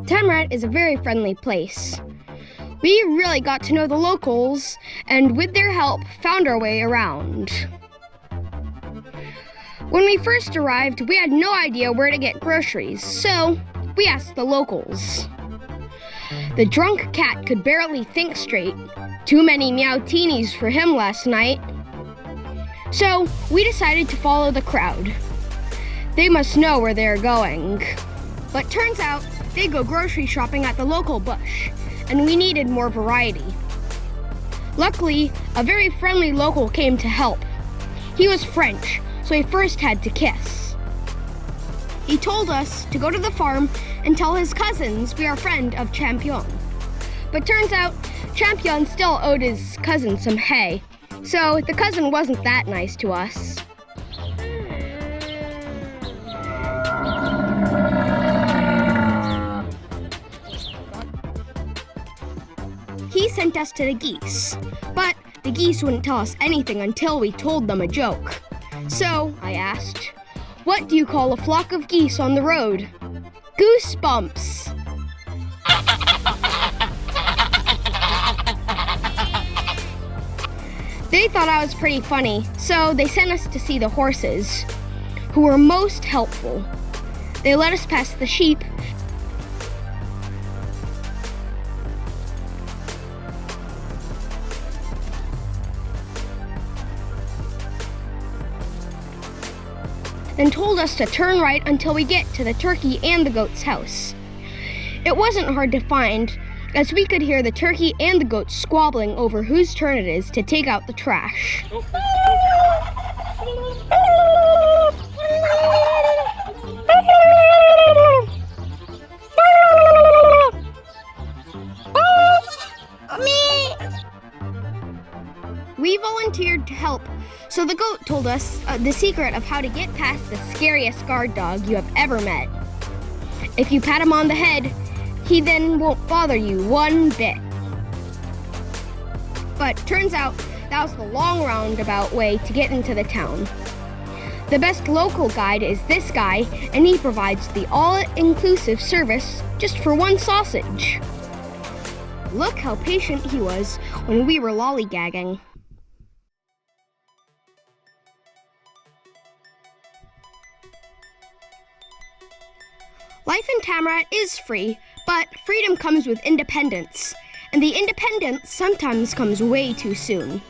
Tamraght is a very friendly place. We really got to know the locals, and with their help, found our way around. When we first arrived, we had no idea where to get groceries, so we asked the locals. The drunk cat could barely think straight. Too many meowtinis for him last night. So we decided to follow the crowd. They must know where they're going. But turns out they go grocery shopping at the local bush, and we needed more variety. Luckily, a very friendly local came to help. He was French, so he first had to kiss. He told us to go to the farm and tell his cousins we are a friend of Champion. But turns out, Champion still owed his cousin some hay, so the cousin wasn't that nice to us. He sent us to the geese, but the geese wouldn't tell us anything until we told them a joke. So I asked, "What do you call a flock of geese on the road?" "Goosebumps." They thought I was pretty funny, so they sent us to see the horses, who were most helpful. They let us pass the sheep, then told us to turn right until we get to the turkey and the goat's house. It wasn't hard to find, as we could hear the turkey and the goat squabbling over whose turn it is to take out the trash. We volunteered to help, so the goat told us the secret of how to get past the scariest guard dog you have ever met. If you pat him on the head, he then won't bother you one bit. But turns out that was the long roundabout way to get into the town. The best local guide is this guy, and he provides the all-inclusive service just for one sausage. Look how patient he was when we were lollygagging. Life in Tamraght is free, but freedom comes with independence, and the independence sometimes comes way too soon.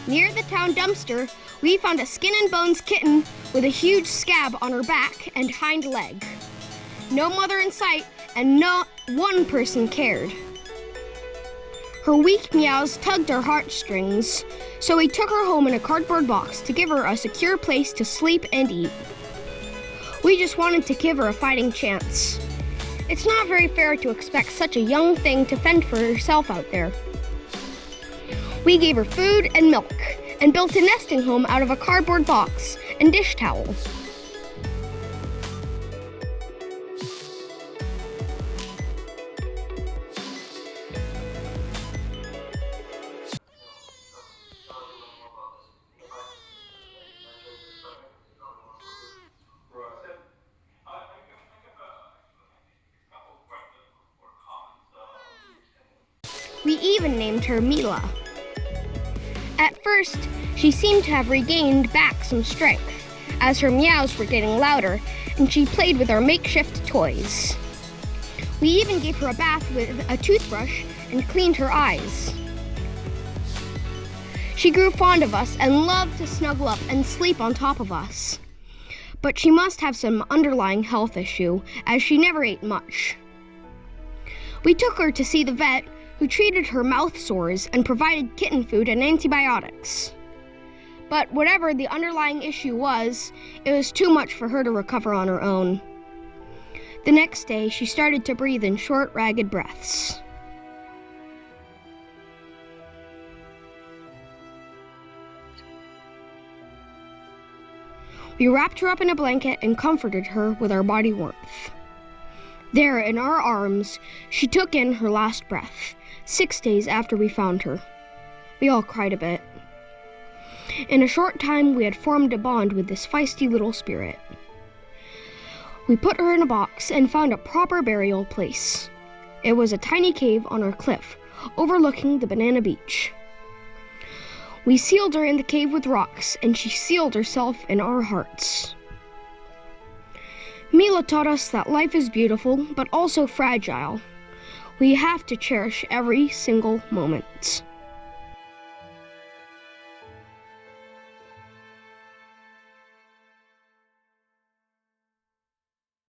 Near the town dumpster, we found a skin and bones kitten with a huge scab on her back and hind leg. No mother in sight, and not one person cared. Her weak meows tugged our heartstrings, so we took her home in a cardboard box to give her a secure place to sleep and eat. We just wanted to give her a fighting chance. It's not very fair to expect such a young thing to fend for herself out there. We gave her food and milk, and built a nesting home out of a cardboard box and dish towel. We even named her Mila. At first, she seemed to have regained back some strength, as her meows were getting louder, and she played with our makeshift toys. We even gave her a bath with a toothbrush and cleaned her eyes. She grew fond of us and loved to snuggle up and sleep on top of us. But she must have some underlying health issue, as she never ate much. We took her to see the vet, who treated her mouth sores and provided kitten food and antibiotics. But whatever the underlying issue was, it was too much for her to recover on her own. The next day, she started to breathe in short, ragged breaths. We wrapped her up in a blanket and comforted her with our body warmth. There, in our arms, she took in her last breath, 6 days after we found her. We all cried a bit. In a short time, we had formed a bond with this feisty little spirit. We put her in a box and found a proper burial place. It was a tiny cave on our cliff, overlooking the banana beach. We sealed her in the cave with rocks, and she sealed herself in our hearts. Mila taught us that life is beautiful, but also fragile. We have to cherish every single moment.